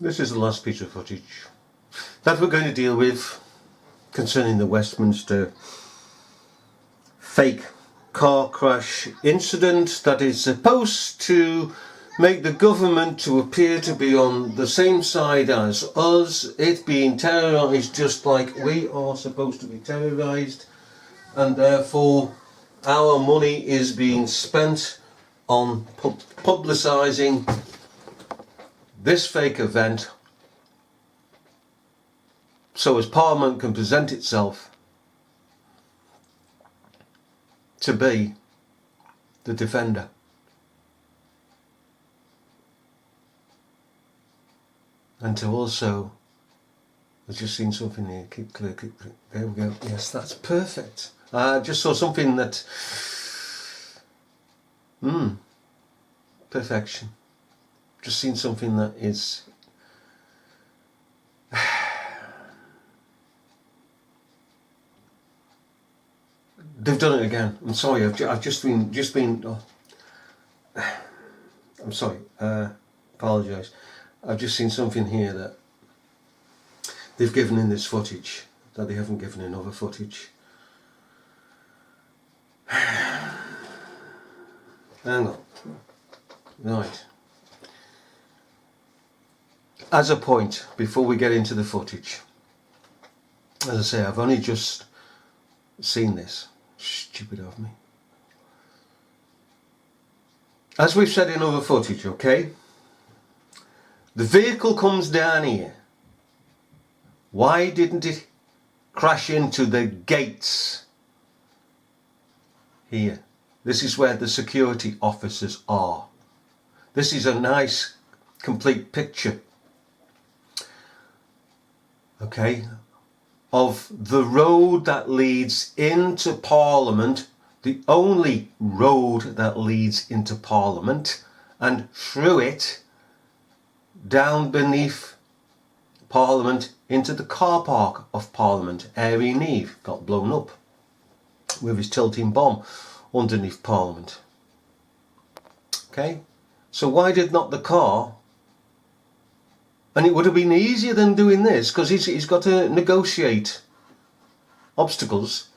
This is the last piece of footage that we're going to deal with concerning the Westminster fake car crash incident that is supposed to make the government to appear to be on the same side as us, it being terrorised just like we are supposed to be terrorised, and therefore our money is being spent on publicising this fake event so as Parliament can present itself to be the defender. And to also, I've just seen something here, keep clear, there we go, yes, that's perfect. I just saw something that, perfection. Just seen something that is, they've done it again. I'm sorry, I've just been. Oh, I'm sorry. Apologise. I've just seen something here that they've given in this footage that they haven't given in other footage. Hang on. Right. As a point, before we get into the footage, as I say, I've only just seen this. Stupid of me. As we've said in other footage, okay? The vehicle comes down here. Why didn't it crash into the gates? Here. This is where the security officers are. This is a nice, complete picture. Okay? Of the road that leads into Parliament, the only road that leads into Parliament, and through it, down beneath Parliament into the car park of Parliament. Airy Neve got blown up with his tilting bomb underneath Parliament. Okay, so why did not the car? And it would have been easier than doing this, because he's got to negotiate obstacles.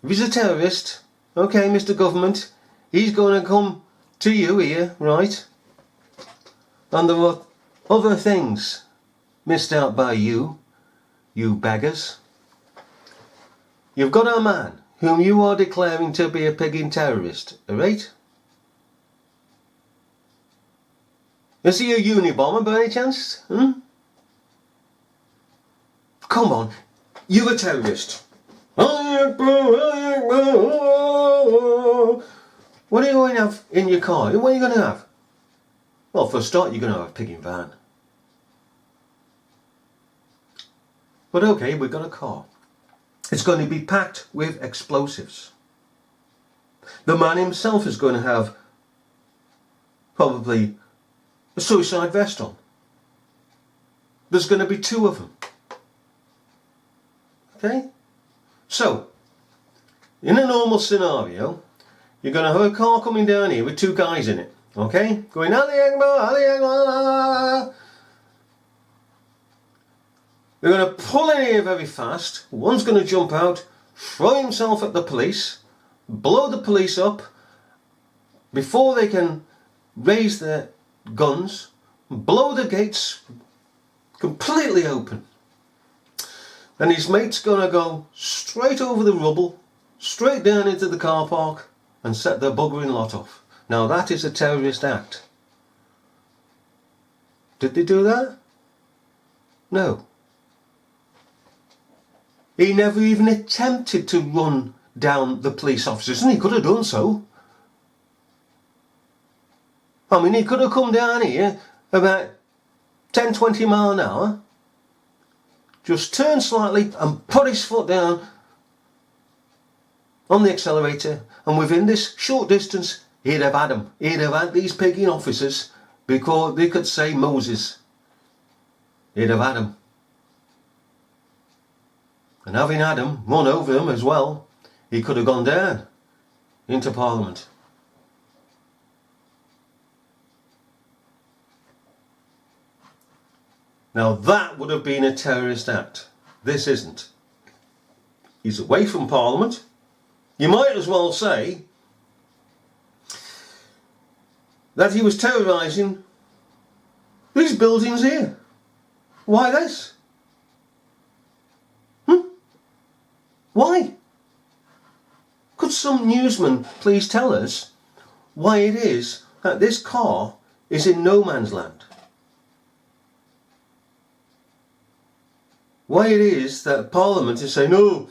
If he's a terrorist, okay, Mr. Government, he's going to come to you here, right? And there were other things missed out by you beggars. You've got a man whom you are declaring to be a pigging terrorist, alright? Is he a Unabomber by any chance? Come on, you're a terrorist. What are you going to have in your car? What are you going to have? Well, for a start, you're going to have a pigging van. But okay, we've got a car. It's going to be packed with explosives. The man himself is going to have probably a suicide vest on. There's going to be two of them. Okay? So, in a normal scenario, you're going to have a car coming down here with two guys in it. Okay? Going, Ali Akbar, Ali Akbar. They're going to pull in here very fast. One's going to jump out, throw himself at the police, blow the police up before they can raise their guns, blow the gates completely open. Then his mate's going to go straight over the rubble, straight down into the car park and set their buggering lot off. Now that is a terrorist act. Did they do that? No. He never even attempted to run down the police officers, and he could have done so. I mean, he could have come down here about 10-20 miles an hour, just turned slightly and put his foot down on the accelerator, and within this short distance he'd have had them. He'd have had these pigging officers, because they could say Moses. He'd have had them. And having had them, run over them as well, he could have gone down into Parliament. Now that would have been a terrorist act. This isn't. He's away from Parliament. You might as well say that he was terrorising these buildings here. Why this? Why? Could some newsman please tell us why it is that this car is in no man's land? Why it is that Parliament is saying, no,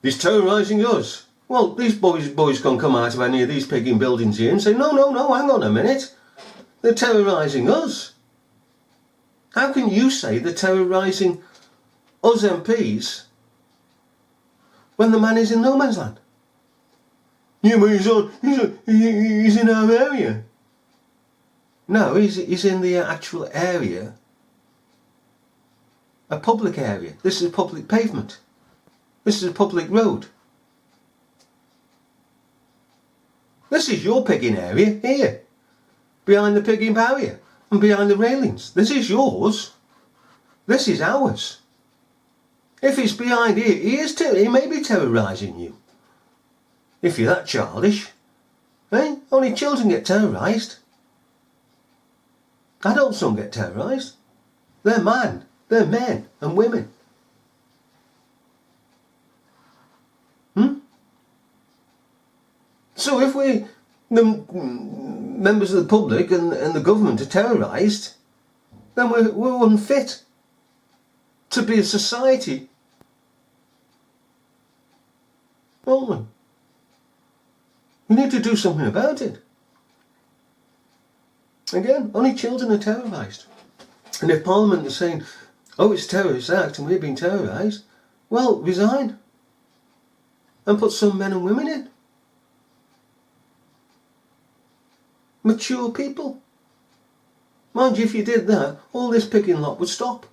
he's terrorising us. Well, these boys can come out of any of these pigging buildings here and say, no, hang on a minute. They're terrorising us. How can you say they're terrorising us MPs when the man is in no man's land? Yeah, but he's in our area. No, he's in the actual area. A public area. This is a public pavement. This is a public road. This is your pigging area here. Behind the pigging barrier and behind the railings. This is yours. This is ours. If it's behind here, he may be terrorising you. If you're that childish. Eh? Only children get terrorised. Adults don't get terrorised. They're men and women. So if the members of the public and the government are terrorised, then we're unfit to be a society. Aren't we? We need to do something about it. Again, only children are terrorised. And if Parliament is saying, oh, it's a terrorist act and we're being terrorised, well, resign. And put some men and women in. Mature people. Mind you, if you did that, all this picking lot would stop.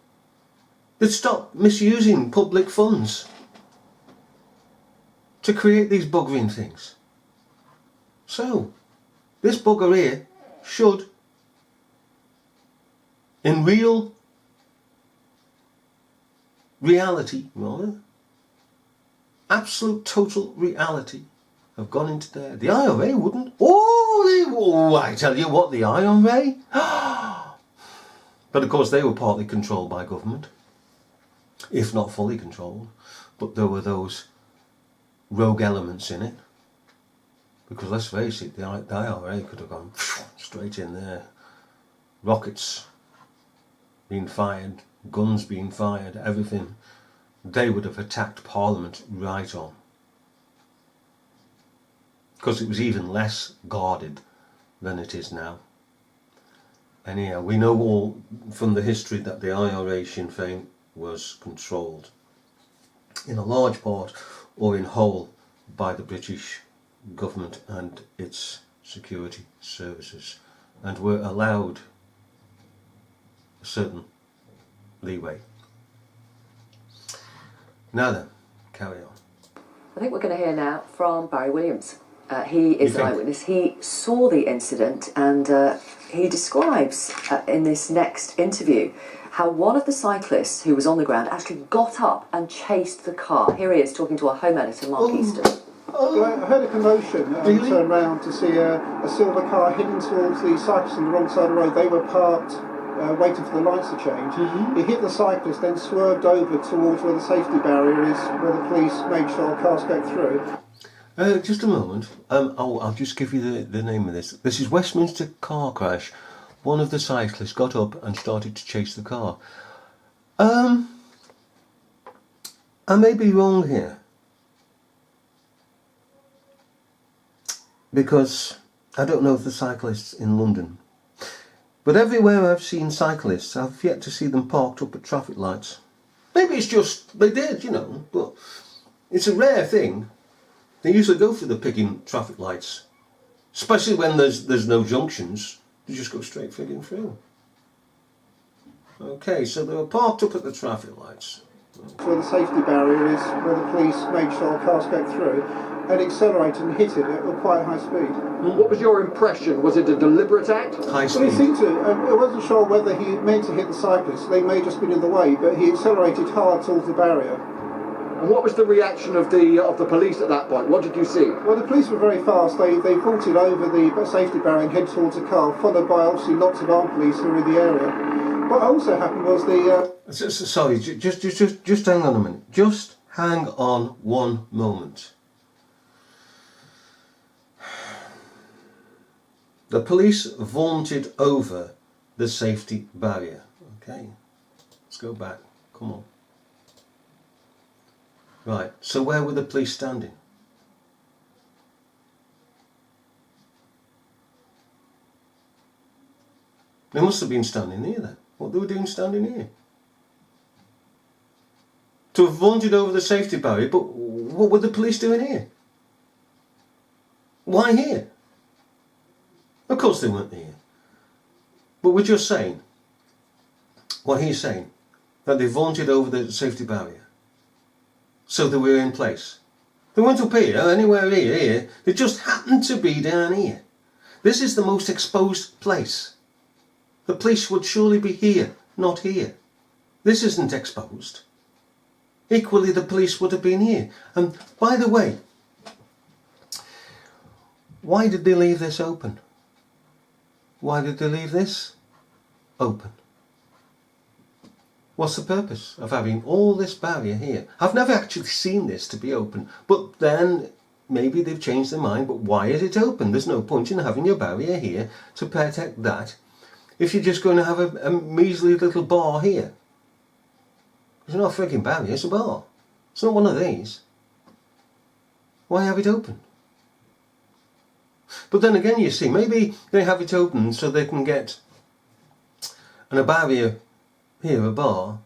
They'd stop misusing public funds to create these buggering things. So, this bugger here should, in reality, absolute total reality, have gone into there. The IRA wouldn't. Oh, I tell you what, the IRA. But of course they were partly controlled by government, if not fully controlled. But there were those rogue elements in it. Because let's face it, the IRA could have gone straight in there. Rockets being fired, guns being fired, everything. They would have attacked Parliament right on. Because it was even less guarded than it is now. Anyhow, we know all from the history that the IRA Sinn Féin was controlled in a large part or in whole by the British government and its security services, and were allowed a certain leeway. Now then, carry on. I think we're going to hear now from Barry Williams. He is an eyewitness. He saw the incident, and he describes in this next interview how one of the cyclists who was on the ground actually got up and chased the car. Here he is talking to our home editor, Mark Easton. I heard a commotion and turned round to see a silver car heading towards the cyclists on the wrong side of the road. They were parked waiting for the lights to change. He hit the cyclist, then swerved over towards where the safety barrier is, where the police make sure cars go through. Just a moment. I'll just give you the name of this. This is Westminster car crash. One of the cyclists got up and started to chase the car. I may be wrong here, because I don't know if the cyclists in London, but everywhere I've seen cyclists, I've yet to see them parked up at traffic lights. Maybe it's just they did, but it's a rare thing. They usually go through the pigging traffic lights, especially when there's no junctions. They just go straight frigging through. Okay, so they were parked up at the traffic lights. Where the safety barrier is, where the police make sure cars go through. and accelerated and hit it at quite high speed. What was your impression? Was it a deliberate act? High Well, he speed. seemed to. I wasn't sure whether he meant to hit the cyclist. They may have just been in the way, but he accelerated hard towards the barrier. And what was the reaction of the police at that point? What did you see? Well, the police were very fast. They vaulted over the safety barrier and head towards the car, followed by obviously lots of armed police who were in the area. What also happened was Sorry, just hang on a minute. Just hang on one moment. The police vaulted over the safety barrier. Okay, let's go back. Come on. Right, so where were the police standing? They must have been standing here then. What they were doing standing here? To have vaulted over the safety barrier, but what were the police doing here? Why here? Of course they weren't here. But we're just saying, what he's saying, that they vaulted over the safety barrier. So they were in place. They weren't up here, anywhere here. They just happened to be down here. This is the most exposed place. The police would surely be here, not here. This isn't exposed. Equally, the police would have been here. And by the way, why did they leave this open? Why did they leave this open? What's the purpose of having all this barrier here? I've never actually seen this to be open, but then maybe they've changed their mind, but why is it open? There's no point in having your barrier here to protect that if you're just going to have a measly little bar here. It's not a frigging barrier, it's a bar. It's not one of these. Why have it open? But then again, you see, maybe they have it open so they can get a barrier here, a bar,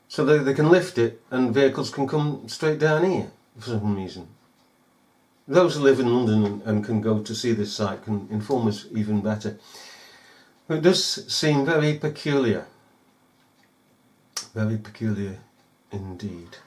so that they can lift it and vehicles can come straight down here for some reason. Those who live in London and can go to see this site can inform us even better. It does seem very peculiar. Very peculiar indeed.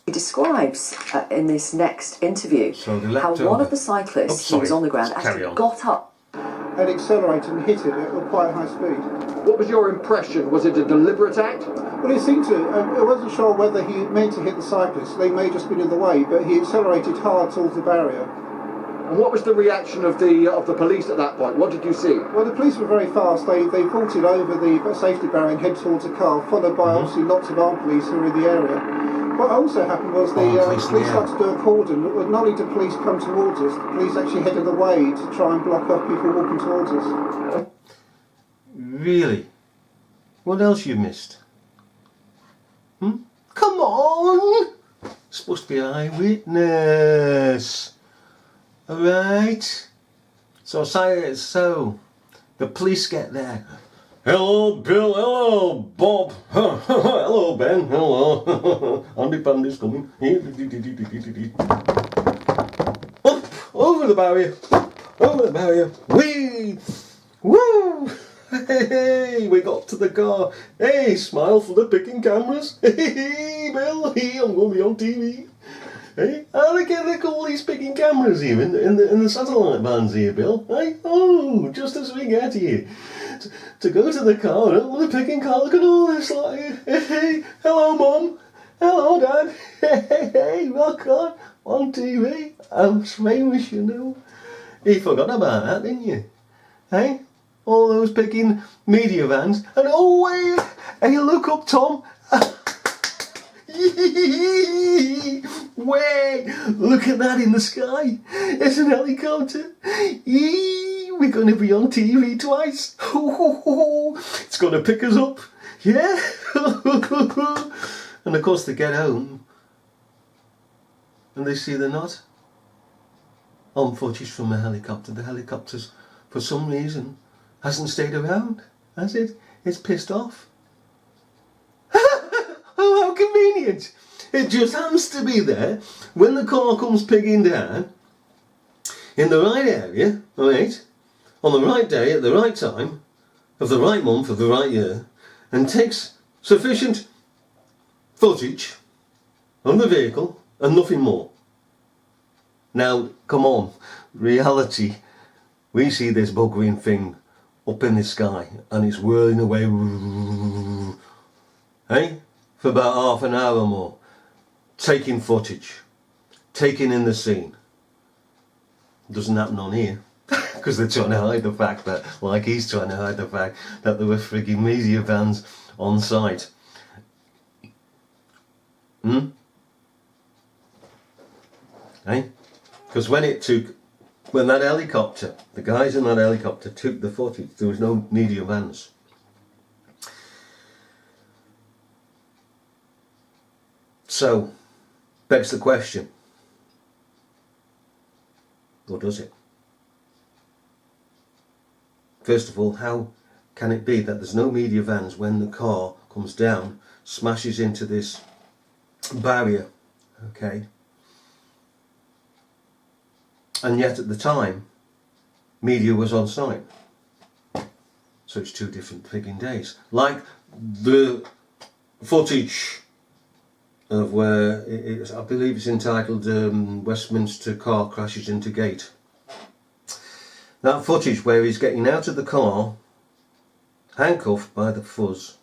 He describes in this next interview how one of the cyclists who was on the ground actually got up and accelerated and hit it at quite high speed. What was your impression? Was it a deliberate act? Well, he seemed to. I wasn't sure whether he meant to hit the cyclist. They may have just been in the way, but he accelerated hard towards the barrier. And what was the reaction of the police at that point? What did you see? Well, the police were very fast. They vaulted over the safety barrier and head towards the car, followed by obviously lots of armed police who were in the area. What also happened was the police started to do a cordon. Not only did police come towards us, the police actually headed away to try and block off people walking towards us. Really? What else you missed? Come on! Supposed to be an eyewitness. Alright? So the police get there. Hello Bill, hello Bob, hello Ben, hello, Andy Pandy's coming. Up, over the barrier, whee, woo, hey, we got to the car, hey, smile for the picking cameras, hey Bill, hey, I'm going to be on TV. Hey, look at all these picking cameras here in the satellite bands here, Bill. Hey, oh, just as we get here. To go to the car and open the picking car, look at all this, like, hey, hello Mum, hello Dad, hey, rock on TV, I'm famous, you know. You forgot about that, didn't you? Hey, all those picking media vans, and oh, hey, look up Tom. Way, look at that in the sky. It's an helicopter. We're going to be on TV twice. It's going to pick us up. Yeah. And of course they get home and they see they're not on footage from a helicopter. The helicopter's, for some reason, hasn't stayed around, has it? It's pissed off. Oh, how convenient. It just happens to be there when the car comes pigging down in the right area, right, on the right day, at the right time, of the right month, of the right year, and takes sufficient footage on the vehicle and nothing more. Now, come on, reality. We see this buggering thing up in the sky and it's whirling away, hey, for about half an hour or more, taking footage, taking in the scene. Doesn't happen on here, because they're trying to hide the fact that, like he's trying to hide the fact that there were frigging media vans on site. Hey? Because when that helicopter, the guys in that helicopter took the footage, there was no media vans. So, begs the question, or does it? First of all, how can it be that there's no media vans when the car comes down, smashes into this barrier, okay? And yet at the time, media was on site. So it's two different frigging days. Like the footage of where, I believe it's entitled Westminster Car Crashes into Gate. That footage where he's getting out of the car, handcuffed by the fuzz,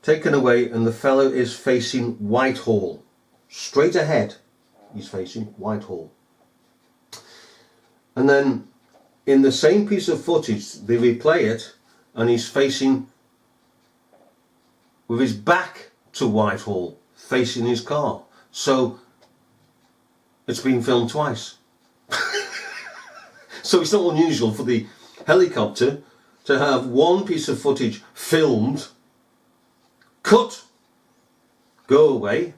taken away, and the fellow is facing Whitehall. Straight ahead, he's facing Whitehall. And then in the same piece of footage they replay it and he's facing with his back to Whitehall, facing his car. So it's been filmed twice. So it's not unusual for the helicopter to have one piece of footage filmed, cut, go away,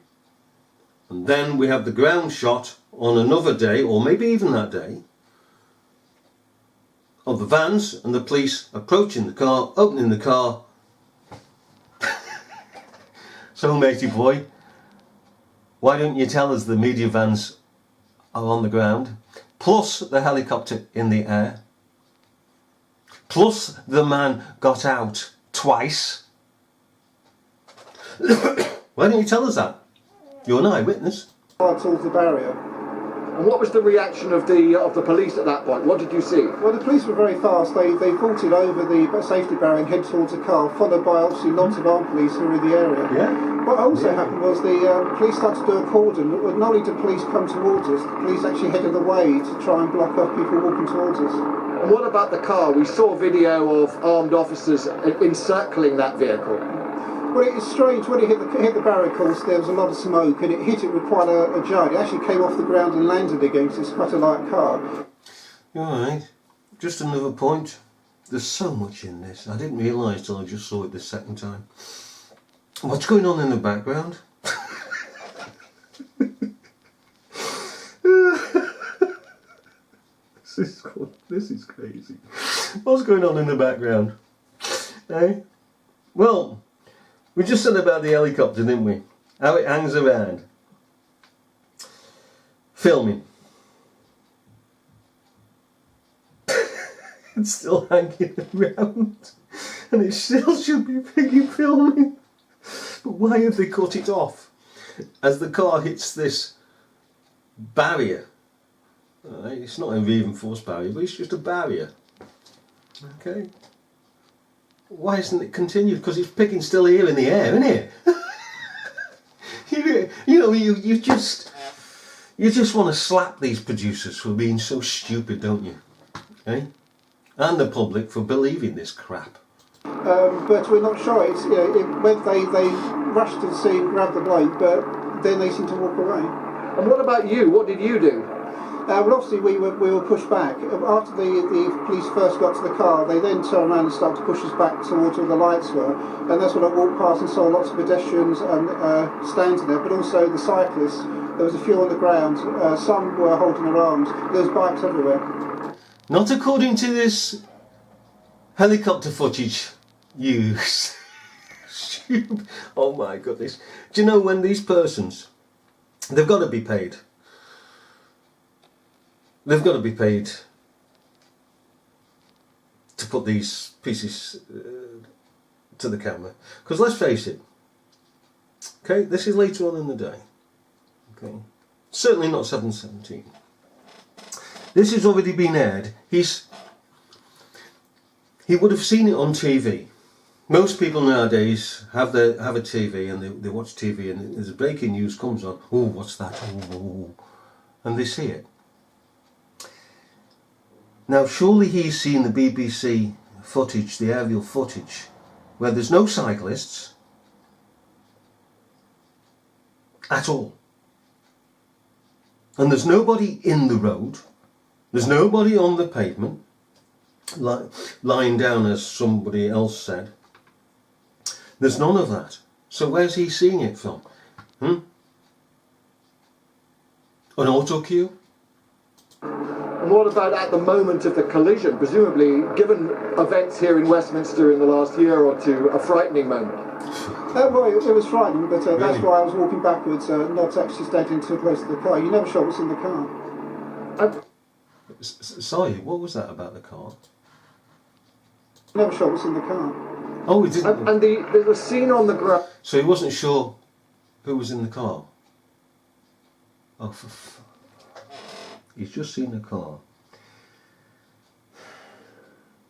and then we have the ground shot on another day, or maybe even that day, of the vans and the police approaching the car, opening the car. So matey boy, why don't you tell us the media vans are on the ground, plus the helicopter in the air, plus the man got out twice? Why don't you tell us that? You're an eyewitness. Towards the barrier. And what was the reaction of the police at that point? What did you see? Well, the police were very fast. They vaulted over the safety barrier and head towards the car, followed by obviously lots of armed police who were in the area. Yeah. What also happened was the police started to do a cordon. Not only did police come towards us, the police actually headed away to try and block off people walking towards us. And what about the car? We saw video of armed officers encircling that vehicle. Well, it's strange. When it hit the barrier, of course, there was a lot of smoke, and it hit it with quite a jar. It actually came off the ground and landed again, because it's quite a light car. Alright, just another point. There's so much in this. I didn't realise till I just saw it the second time. What's going on in the background? This is crazy. What's going on in the background? Eh? Well, we just said about the helicopter, didn't we? How it hangs around. Filming. It's still hanging around. And it still should be piggy filming. But why have they cut it off? As the car hits this barrier. It's not a reinforced barrier, but it's just a barrier. Okay. Why isn't it continued? Because it's picking still here in the air, isn't it? you just want to slap these producers for being so stupid, don't you? Eh? And the public for believing this crap. But we're not sure. It's whether they rushed to the scene, grabbed the bloke, but then they seemed to walk away. And what about you? What did you do? Well, obviously we were pushed back. After the police first got to the car, they then turned around and started to push us back towards where the lights were. And that's when I walked past and saw lots of pedestrians standing there, but also the cyclists. There was a few on the ground. Some were holding their arms. There's bikes everywhere. Not according to this helicopter footage used. Oh my goodness. Do you know when these persons, they've got to be paid. They've got to be paid to put these pieces to the camera. Because let's face it, okay, this is later on in the day. Okay, certainly not 7:17. This has already been aired. He would have seen it on TV. Most people nowadays have a TV and they watch TV, and as breaking news comes on, oh, what's that? Oh, and they see it. Now, surely he's seen the BBC footage, the aerial footage, where there's no cyclists at all. And there's nobody in the road. There's nobody on the pavement, lying down, as somebody else said. There's none of that. So where's he seeing it from? An auto cue? And what about at the moment of the collision? Presumably, given events here in Westminster in the last year or two, a frightening moment. Well, it was frightening, but Really? that's why I was walking backwards, not actually standing too close to the car. You never shot what's in the car. Sorry, what was that about the car? You never shot what's in the car. Oh, he didn't. And the scene on the ground. So he wasn't sure who was in the car. Oh, he's just seen the car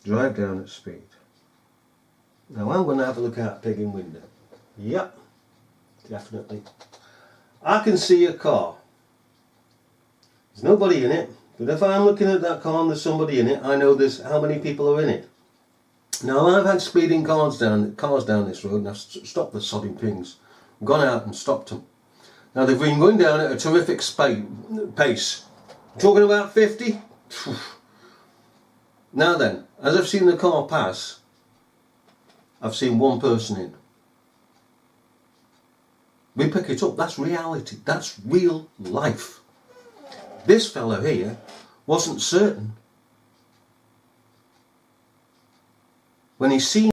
drive down at speed. Now I'm going to have a look out the pegging window. Yep, definitely. I can see a car. There's nobody in it, but if I'm looking at that car and there's somebody in it, I know there's how many people are in it. Now I've had speeding cars down this road, and I've stopped the sodding things, gone out and stopped them. Now they've been going down at a terrific pace. Talking about 50? Now then, as I've seen the car pass, I've seen one person in. We pick it up, that's reality, that's real life. This fellow here wasn't certain. When he seen